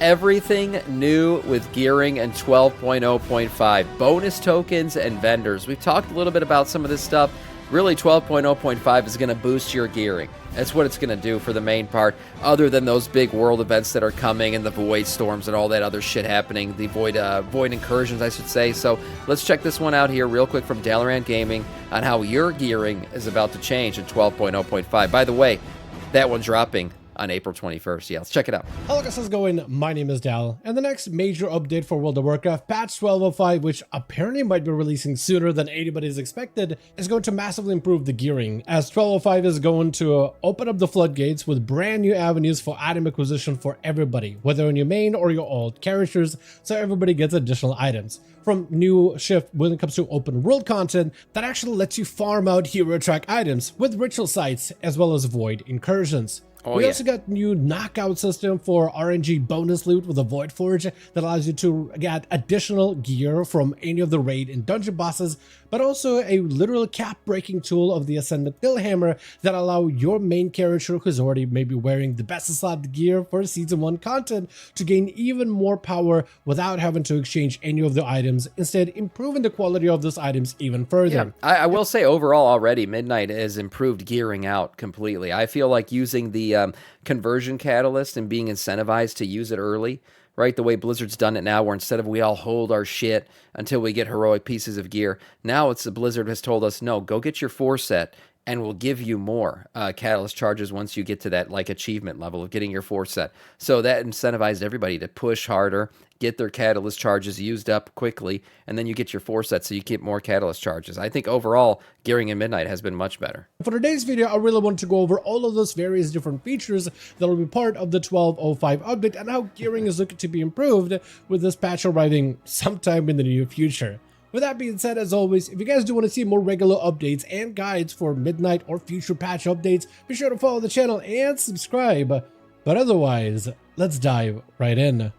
everything new with gearing and 12.0.5. Bonus tokens and vendors. We've talked a little bit about some of this stuff. Really, 12.0.5 is going to boost your gearing. That's what it's going to do for the main part, other than those big world events that are coming and the void storms and all that other shit happening, the void incursions, I should say. So let's check this one out here real quick from Dalaran Gaming on how your gearing is about to change in 12.0.5. By the way, that one dropping on April 21st. Yeah, let's check it out. Hello guys, how's it going? My name is Dal, and the next major update for World of Warcraft, patch 12.05, which apparently might be releasing sooner than anybody's expected, is going to massively improve the gearing, as 12.05 is going to open up the floodgates with brand new avenues for item acquisition for everybody, whether in your main or your alt characters, so everybody gets additional items. From new shift when it comes to open world content that actually lets you farm out hero track items with ritual sites as well as void incursions. We also got new knockout system for RNG bonus loot with a Void Forge that allows you to get additional gear from any of the raid and dungeon bosses, but also a literal cap breaking tool of the Ascendant Hammer that allow your main character, who's already maybe wearing the best slot gear for season 1 content, to gain even more power without having to exchange any of the items, instead improving the quality of those items even further. Yeah, I will say overall already Midnight has improved gearing out completely. I feel like using the conversion catalyst and being incentivized to use it early, right? The way Blizzard's done it now, where instead of we all hold our shit until we get heroic pieces of gear, now it's the Blizzard has told us, no, go get your 4 set and we'll give you more catalyst charges once you get to that like achievement level of getting your 4 set. So that incentivized everybody to push harder, get their catalyst charges used up quickly, and then you get your 4 set so you get more catalyst charges. I think overall, gearing in Midnight has been much better. For today's video, I really want to go over all of those various different features that will be part of the 12.05 update and how gearing is looking to be improved with this patch arriving sometime in the near future. With that being said, as always, if you guys do want to see more regular updates and guides for Midnight or future patch updates, be sure to follow the channel and subscribe. But otherwise, let's dive right in.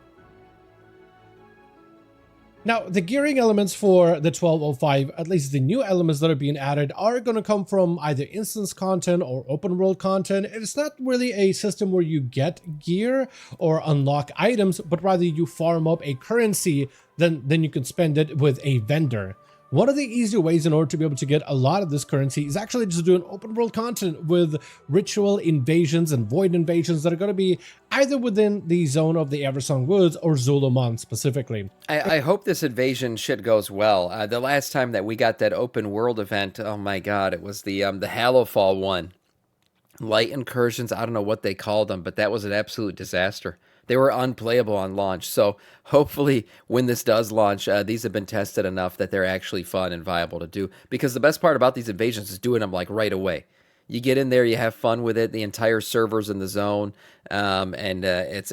Now, the gearing elements for the 12.05, at least the new elements that are being added, are going to come from either instance content or open world content. It's not really a system where you get gear or unlock items, but rather you farm up a currency, then you can spend it with a vendor. One of the easy ways in order to be able to get a lot of this currency is actually just doing open world content with ritual invasions and void invasions that are going to be either within the zone of the Eversong Woods or Zul'Aman specifically. I hope this invasion shit goes well. The last time that we got that open world event, oh my god, it was the Hallowfall one. Light incursions, I don't know what they called them, but that was an absolute disaster. They were unplayable on launch, so hopefully when this does launch, these have been tested enough that they're actually fun and viable to do. Because the best part about these invasions is doing them like right away. You get in there, you have fun with it. The entire server's in the zone, and it's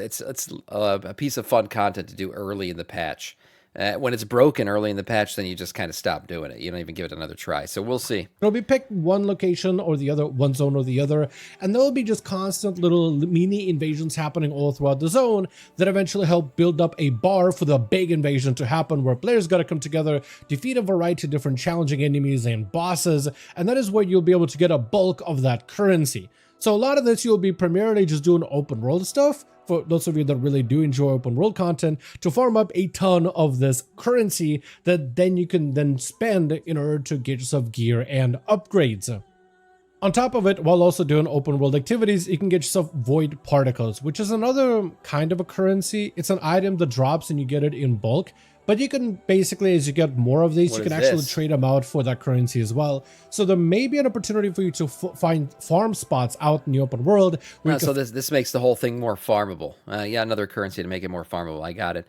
a piece of fun content to do early in the patch. When it's broken early in the patch, then you just kind of stop doing it. You don't even give it another try. So we'll see. It'll be picked one location or the other, one zone or the other, and there'll be just constant little mini invasions happening all throughout the zone that eventually help build up a bar for the big invasion to happen, where players got to come together, defeat a variety of different challenging enemies and bosses, and that is where you'll be able to get a bulk of that currency. So a lot of this you'll be primarily just doing open world stuff, for those of you that really do enjoy open world content, to farm up a ton of this currency that then you can then spend in order to get yourself gear and upgrades. On top of it, while also doing open world activities, you can get yourself void particles, which is another kind of a currency. It's an item that drops and you get it in bulk. But you can basically, as you get more of these, you can actually trade them out for that currency as well. So there may be an opportunity for you to find farm spots out in the open world. So this makes the whole thing more farmable. Yeah, another currency to make it more farmable. I got it.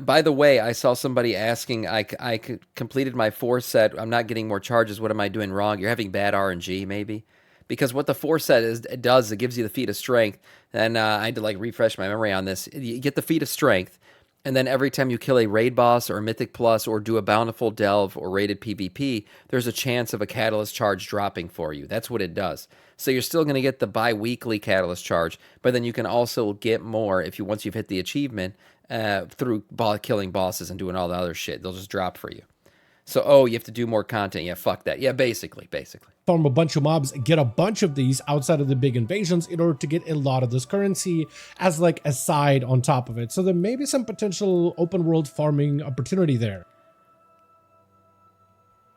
By the way, I saw somebody asking, I completed my 4 set. I'm not getting more charges. What am I doing wrong? You're having bad RNG, maybe? Because what the 4 set it gives you the feat of strength. And I had to like refresh my memory on this. You get the feat of strength. And then every time you kill a raid boss or a mythic plus or do a bountiful delve or rated PvP, there's a chance of a catalyst charge dropping for you. That's what it does. So you're still going to get the bi-weekly catalyst charge, but then you can also get more if once you've hit the achievement through killing bosses and doing all the other shit. They'll just drop for you. So, oh, you have to do more content. Yeah, fuck that. Yeah, basically. Farm a bunch of mobs, get a bunch of these outside of the big invasions in order to get a lot of this currency as like a side on top of it. So there may be some potential open world farming opportunity there.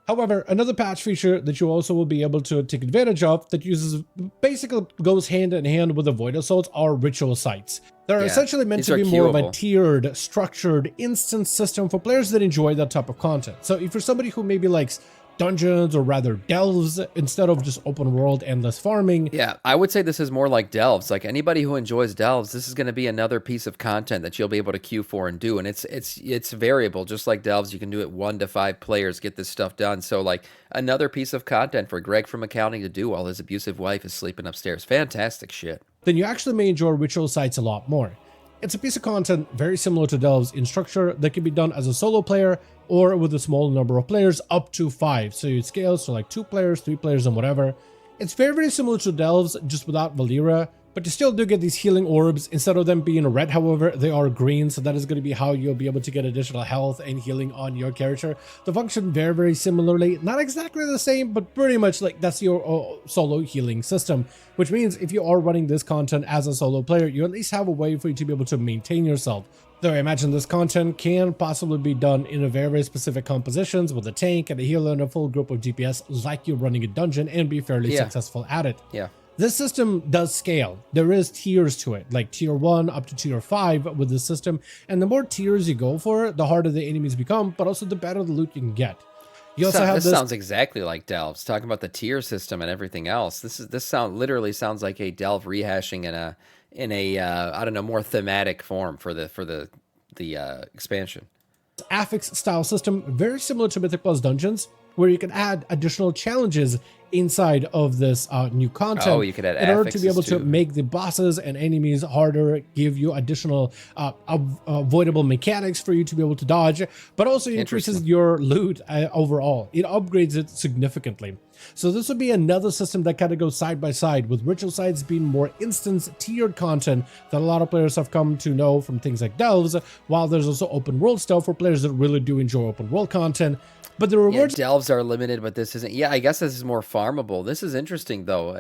However, another patch feature that you also will be able to take advantage of that basically goes hand in hand with the Void Assaults are ritual sites. They're essentially meant to be more of a tiered, structured instance system for players that enjoy that type of content. So if you're somebody who maybe likes dungeons or rather delves instead of just open world endless farming. Yeah, I would say this is more like delves. Like anybody who enjoys delves, this is going to be another piece of content that you'll be able to queue for and do. And it's variable, just like delves. You can do it 1 to 5 players, get this stuff done. So like another piece of content for Greg from accounting to do while his abusive wife is sleeping upstairs. Fantastic shit. Then you actually may enjoy ritual sites a lot more. It's a piece of content very similar to delves in structure that can be done as a solo player or with a small number of players up to 5. So it scales to like 2 players, 3 players, and whatever. It's very similar to delves, just without Valera, but you still do get these healing orbs. Instead of them being red, however, they are green, so that is going to be how you'll be able to get additional health and healing on your character. They function very similarly, not exactly the same, but pretty much like that's your solo healing system, which means if you are running this content as a solo player, you at least have a way for you to be able to maintain yourself. Though I imagine this content can possibly be done in a very specific compositions with a tank and a healer and a full group of DPS like you're running a dungeon and be fairly successful at it. Yeah. This system does scale. There is tiers to it, like tier 1 up to tier 5 with this system. And the more tiers you go for, the harder the enemies become, but also the better the loot you can get. You also have this sounds exactly like delves. Talking about the tier system and everything else. This literally sounds like a delve rehashing in a I don't know, more thematic form for the expansion. Affix style system, very similar to Mythic Plus Dungeons, where you can add additional challenges inside of this new content. Oh, you could add in order to be able too. to make the bosses and enemies harder, give you additional avoidable mechanics for you to be able to dodge, but also increases your loot overall. It upgrades it significantly. So this would be another system that kind of goes side by side with ritual sites being more instance tiered content that a lot of players have come to know from things like delves, while there's also open world stuff for players that really do enjoy open world content. But the rewards delves are limited, but this isn't. Yeah, I guess this is more farmable. This is interesting though.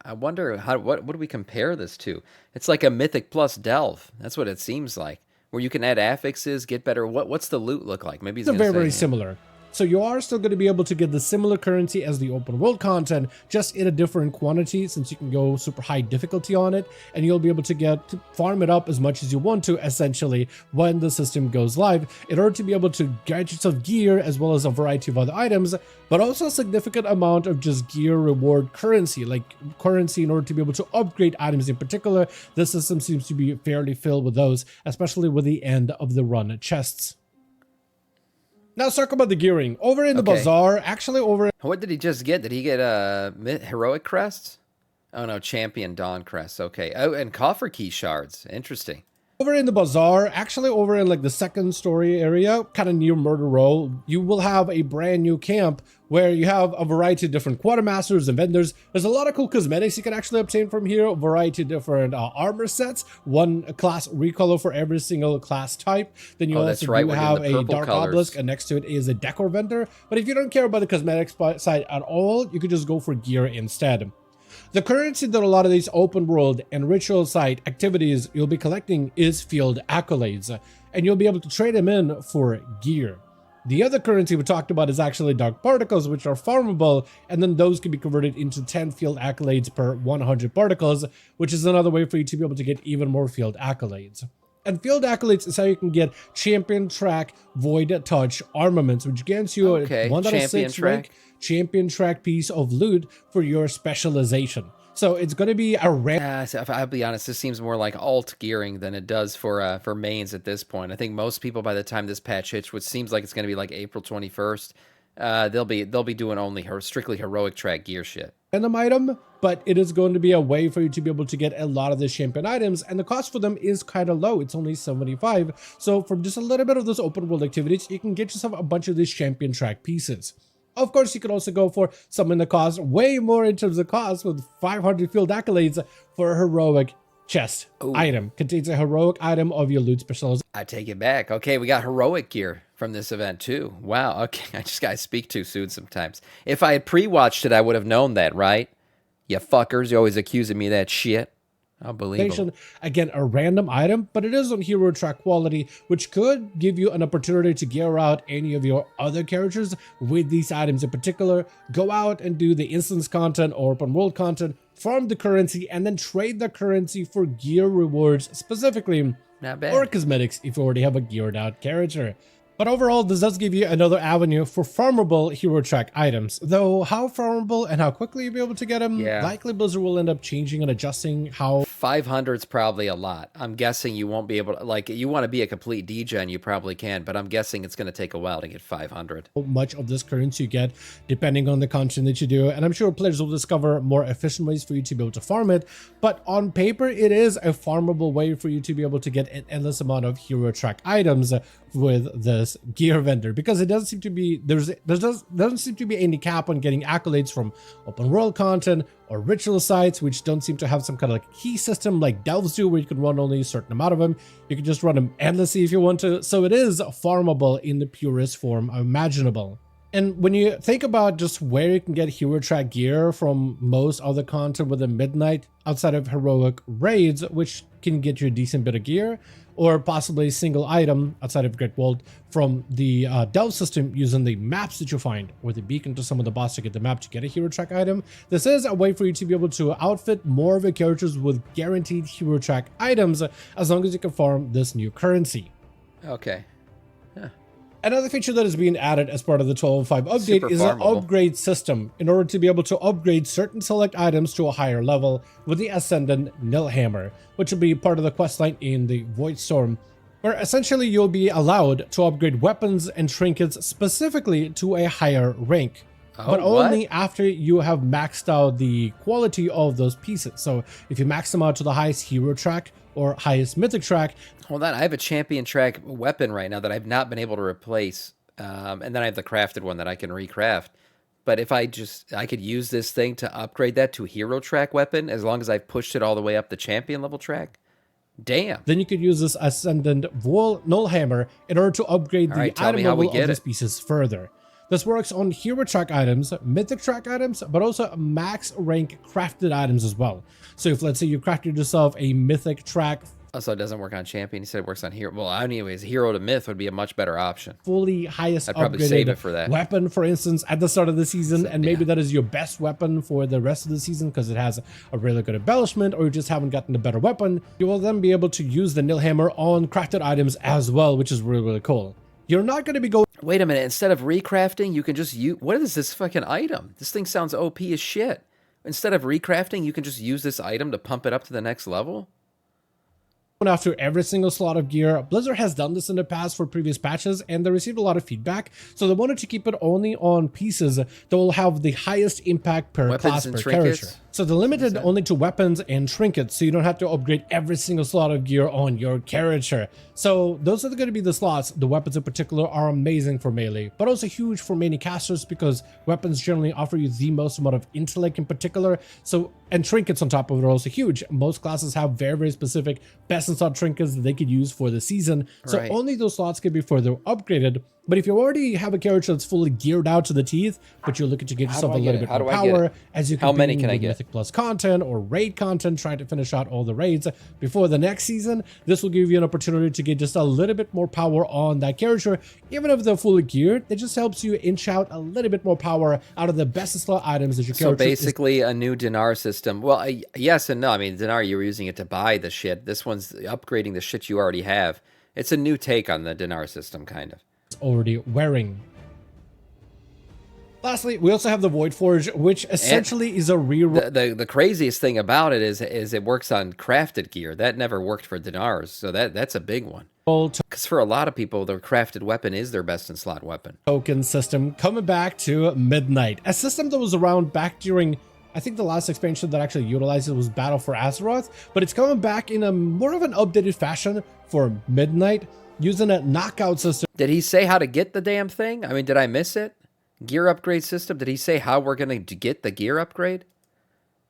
I wonder what do we compare this to? It's like a Mythic Plus delve. That's what it seems like, where you can add affixes, get better. What's the loot look like? Maybe it's very similar. So you are still going to be able to get the similar currency as the open world content, just in a different quantity, since you can go super high difficulty on it, and you'll be able to farm it up as much as you want to, essentially, when the system goes live, in order to be able to get yourself gear as well as a variety of other items, but also a significant amount of just gear reward currency, like currency in order to be able to upgrade items in particular. The system seems to be fairly filled with those, especially with the end of the run chests. Now, let's talk about the gearing. Over in the Bazaar, what did he just get? Did he get heroic crests? Oh no, champion dawn crests. Okay. Oh, and coffer key shards. Interesting. Over in the Bazaar, over in like the second story area, kind of near Murder Row, you will have a brand new camp where you have a variety of different quartermasters and vendors. There's a lot of cool cosmetics you can actually obtain from here, a variety of different armor sets, one class recolor for every single class type. Then you also do have a dark obelisk, and next to it is a decor vendor. But if you don't care about the cosmetics side at all, you could just go for gear instead. The currency that a lot of these open world and ritual site activities you'll be collecting is field accolades, and you'll be able to trade them in for gear. The other currency we talked about is actually dark particles, which are farmable, and then those can be converted into 10 field accolades per 100 particles, which is another way for you to be able to get even more field accolades. And field accolades is how you can get champion track void touch armaments, which grants you a 1.6 rank champion track piece of loot for your specialization. So it's going to be a I'll be honest, this seems more like alt gearing than it does for mains at this point. I think most people, by the time this patch hits, which seems like it's going to be like April 21st, they'll be doing only strictly heroic track gear shit. Random item, but it is going to be a way for you to be able to get a lot of the champion items, and the cost for them is kind of low. It's only 75. So for just a little bit of those open world activities, you can get yourself a bunch of these champion track pieces. Of course, you could also go for something that costs way more in terms of cost, with 500 field accolades for a heroic Chest. Ooh. Item. Contains a heroic item of your loot specialization. I take it back. Okay, we got heroic gear from this event too. Wow. Okay, I just gotta speak too soon sometimes. If I had pre-watched it, I would have known that, right? You fuckers, you're always accusing me of that shit. Unbelievable. Again, a random item, but it is on hero track quality, which could give you an opportunity to gear out any of your other characters with these items in particular. Go out and do the instance content or open world content, farm the currency, and then trade the currency for gear rewards, specifically Not bad. or cosmetics if you already have a geared out character. But overall, this does give you another avenue for farmable hero track items. Though how farmable and how quickly you'll be able to get them, likely Blizzard will end up changing and adjusting how... 500 is probably a lot. I'm guessing you won't be able to, like, you want to be a complete degen, you probably can, but I'm guessing it's going to take a while to get 500. Much of this currency you get, depending on the content that you do, and I'm sure players will discover more efficient ways for you to be able to farm it, but on paper, it is a farmable way for you to be able to get an endless amount of hero track items with this gear vendor, because it doesn't seem to be doesn't seem to be any cap on getting accolades from open world content or ritual sites, which don't seem to have some kind of like key system like delves do, where you can run only a certain amount of them. You can just run them endlessly if you want to, so it is farmable in the purest form imaginable. And when you think about just where you can get hero track gear from most other content within Midnight, outside of heroic raids, which can get you a decent bit of gear, or possibly a single item outside of Great World from the delve system using the maps that you find, or the beacon to some of the boss to get the map to get a hero track item. This is a way for you to be able to outfit more of your characters with guaranteed hero track items, as long as you can farm this new currency. Okay. Another feature that is being added as part of the 12.5 update is an upgrade system in order to be able to upgrade certain select items to a higher level with the Ascendant Nilhammer, which will be part of the questline in the Void Storm, where essentially you'll be allowed to upgrade weapons and trinkets specifically to a higher rank. But only after you have maxed out the quality of those pieces. So if you max them out to the highest hero track or highest mythic track. Hold on, I have a champion track weapon right now that I've not been able to replace. And then I have the crafted one that I can recraft. But if I could use this thing to upgrade that to hero track weapon as long as I've pushed it all the way up the champion level track. Damn. Then you could use this Ascendant Nullhammer in order to upgrade the item level of these pieces further. This works on hero track items, mythic track items, but also max rank crafted items as well. So if, let's say, you crafted yourself a mythic track. Also, it doesn't work on champion. He said it works on hero. Well, anyways, hero to myth would be a much better option. Fully highest I'd probably save it for that weapon, for instance, at the start of the season, and maybe that is your best weapon for the rest of the season because it has a really good embellishment, or you just haven't gotten a better weapon. You will then be able to use the Nilhammer on crafted items as well, which is really, really cool. You're not going to be going... Wait a minute. Instead of recrafting, you can just use... What is this fucking item? This thing sounds OP as shit. Instead of recrafting, you can just use this item to pump it up to the next level? After every single slot of gear. Blizzard has done this in the past for previous patches, and they received a lot of feedback, so they wanted to keep it only on pieces that will have the highest impact per class per character. So they're limited only to weapons and trinkets, so you don't have to upgrade every single slot of gear on your character. So those are going to be the slots. The weapons in particular are amazing for melee, but also huge for many casters because weapons generally offer you the most amount of intellect in particular. So, and trinkets on top of it are also huge. Most classes have very, very specific best in slot trinkets that they could use for the season. So only those slots can be further upgraded. But if you already have a character that's fully geared out to the teeth, but you're looking to get yourself a little bit more power as you can with Mythic Plus content or raid content, trying to finish out all the raids before the next season, this will give you an opportunity to get just a little bit more power on that character. Even if they're fully geared, it just helps you inch out a little bit more power out of the best slot items that your character. So basically a new dinar system. Well, yes and no. I mean, dinar, you were using it to buy the shit. This one's upgrading the shit you already have. It's a new take on the dinar system, kind of. Already wearing. Lastly, we also have the Void Forge, which essentially is a reroll. The craziest thing about it is it works on crafted gear. That never worked for dinars, so that's a big one. Because for a lot of people, their crafted weapon is their best in slot weapon. Token system coming back to Midnight, a system that was around back during, I think the last expansion that actually utilized it was Battle for Azeroth, but it's coming back in a more of an updated fashion for Midnight, using a knockout system. Did he say how to get the damn thing? I mean, did I miss it? Gear upgrade system? Did he say how we're going to get the gear upgrade?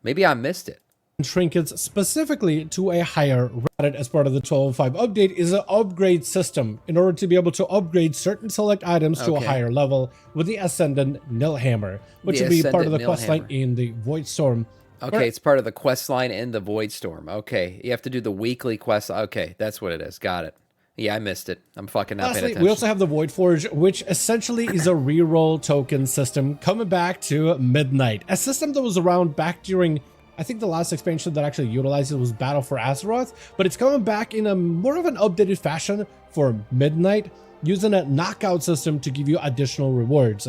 Maybe I missed it. trinkets specifically to a higher added as part of the 12.05 update is an upgrade system in order to be able to upgrade certain select items to a higher level with the Ascendant Nilhammer, which will be part of the questline in the Void Storm. Okay, it's part of the quest line in the Void Storm. Okay, you have to do the weekly quest. Okay, that's what it is. Got it. Yeah, I missed it. I'm fucking not paying attention. We also have the Void Forge, which essentially is a reroll token system coming back to Midnight. A system that was around back during, I think the last expansion that actually utilized it was Battle for Azeroth, but it's coming back in a more of an updated fashion for Midnight, using a knockout system to give you additional rewards.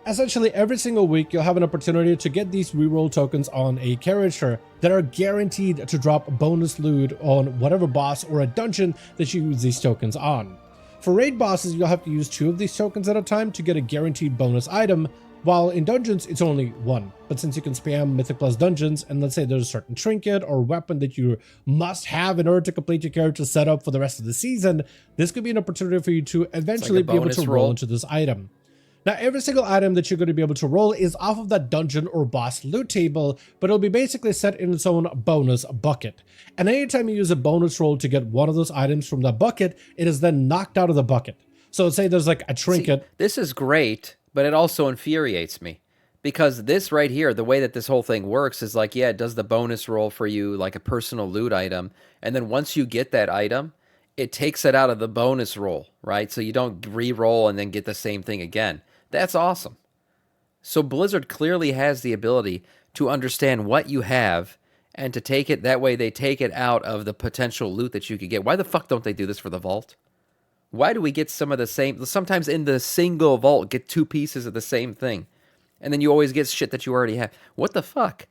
Essentially, every single week, you'll have an opportunity to get these reroll tokens on a character that are guaranteed to drop bonus loot on whatever boss or a dungeon that you use these tokens on. For raid bosses, you'll have to use 2 of these tokens at a time to get a guaranteed bonus item, while in dungeons, it's only 1. But since you can spam Mythic Plus dungeons, and let's say there's a certain trinket or weapon that you must have in order to complete your character setup for the rest of the season, this could be an opportunity for you to eventually be able to roll into this item. Now, every single item that you're going to be able to roll is off of that dungeon or boss loot table, but it'll be basically set in its own bonus bucket. And anytime you use a bonus roll to get one of those items from that bucket, it is then knocked out of the bucket. So say there's like a trinket. See, this is great, but it also infuriates me. Because this right here, the way that this whole thing works is like, yeah, it does the bonus roll for you, like a personal loot item. And then once you get that item, it takes it out of the bonus roll, right? So you don't re-roll and then get the same thing again. That's awesome. So Blizzard clearly has the ability to understand what you have and to take it, that way they take it out of the potential loot that you could get. Why the fuck don't they do this for the vault? Why do we get some of the same, sometimes in the single vault, get 2 pieces of the same thing? And then you always get shit that you already have. What the fuck?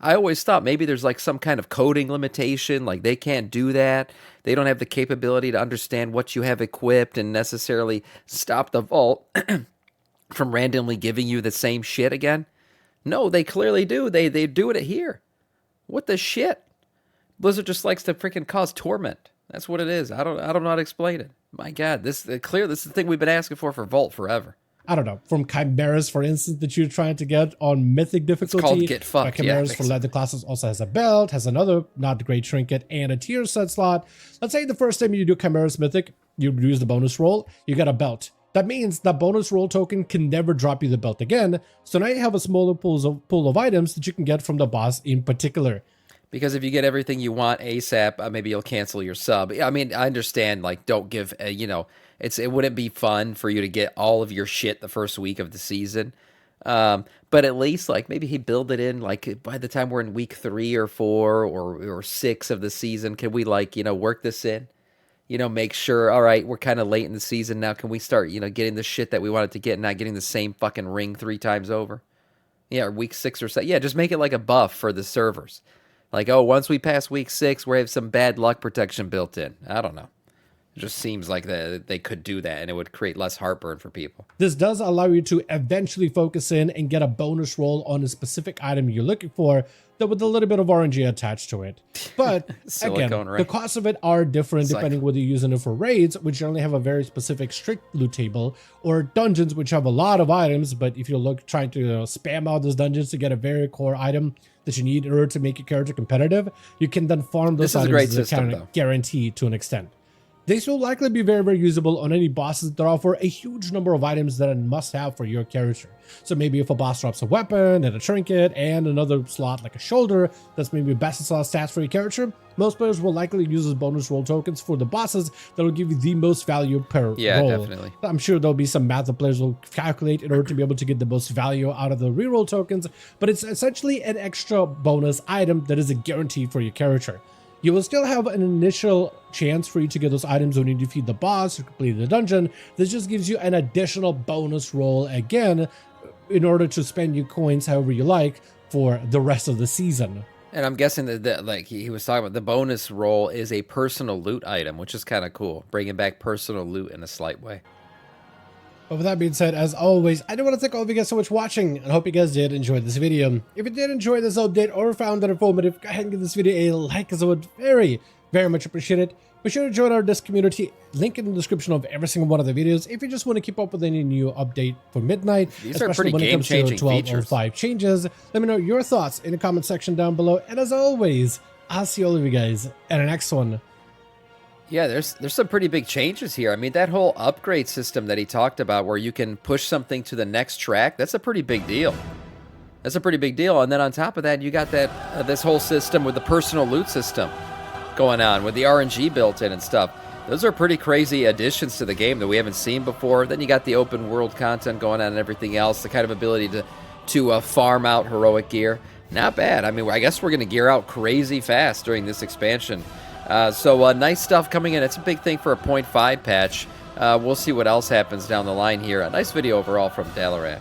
I always thought maybe there's like some kind of coding limitation, like they can't do that. They don't have the capability to understand what you have equipped and necessarily stop the vault from randomly giving you the same shit again. No, they clearly do. They do it here. What the shit? Blizzard just likes to freaking cause torment. That's what it is. I don't know how to explain it. My God, this is the thing we've been asking for Vault forever. I don't know, from Chimeras, for instance, that you're trying to get on Mythic difficulty. It's called Get Fucked. Chimeras for leather classes also has a belt, has another not great trinket, and a tier set slot. Let's say the first time you do Chimeras Mythic, you use the bonus roll, you get a belt. That means that bonus roll token can never drop you the belt again. So now you have a smaller pool of items that you can get from the boss in particular. Because if you get everything you want ASAP, maybe you'll cancel your sub. I mean, I understand, like, don't give, it wouldn't be fun for you to get all of your shit the first week of the season. But at least, like, maybe he build it in, like, by the time we're in week 3 or 4 or 6 of the season, can we, like, work this in? Make sure, all right, we're kind of late in the season now. Can we start, getting the shit that we wanted to get and not getting the same fucking ring 3 times over? Yeah, or week 6 or 7. Yeah, just make it like a buff for the servers. Like, oh, once we pass week 6, we have some bad luck protection built in. I don't know. It just seems like they could do that, and it would create less heartburn for people. This does allow you to eventually focus in and get a bonus roll on a specific item you're looking for, that with a little bit of RNG attached to it. But again, the costs of it are different depending whether you're using it for raids, which generally have a very specific strict loot table, or dungeons, which have a lot of items. But if you're trying to spam out those dungeons to get a very core item that you need in order to make your character competitive, you can then farm those items as a kind of guarantee to an extent. These will likely be very, very usable on any bosses that offer a huge number of items that are must-have for your character. So maybe if a boss drops a weapon and a trinket and another slot like a shoulder, that's maybe best slot stats for your character, most players will likely use as bonus roll tokens for the bosses that will give you the most value per roll. Yeah, definitely. I'm sure there'll be some math that players will calculate in order to be able to get the most value out of the reroll tokens, but it's essentially an extra bonus item that is a guarantee for your character. You will still have an initial chance for you to get those items when you defeat the boss or complete the dungeon. This just gives you an additional bonus roll again in order to spend your coins however you like for the rest of the season. And I'm guessing that like he was talking about, the bonus roll is a personal loot item, which is kind of cool. Bringing back personal loot in a slight way. But with that being said, as always, I do want to thank all of you guys so much for watching, and I hope you guys did enjoy this video. If you did enjoy this update or found it informative, go ahead and give this video a like, as I would very, very much appreciate it. Be sure to join our Discord community, link in the description of every single one of the videos if you just want to keep up with any new update for midnight, These are especially pretty when it comes to game-changing features. 12.05 changes. Let me know your thoughts in the comment section down below, and as always, I'll see all of you guys in the next one. Yeah, there's some pretty big changes here. I mean, that whole upgrade system that he talked about where you can push something to the next track, that's a pretty big deal. That's a pretty big deal. And then on top of that, you got that this whole system with the personal loot system going on with the RNG built in and stuff. Those are pretty crazy additions to the game that we haven't seen before. Then you got the open world content going on and everything else, the kind of ability to farm out heroic gear. Not bad. I mean, I guess we're going to gear out crazy fast during this expansion. So nice stuff coming in. It's a big thing for a 0.5 patch. We'll see what else happens down the line here. A nice video overall from Dalaran.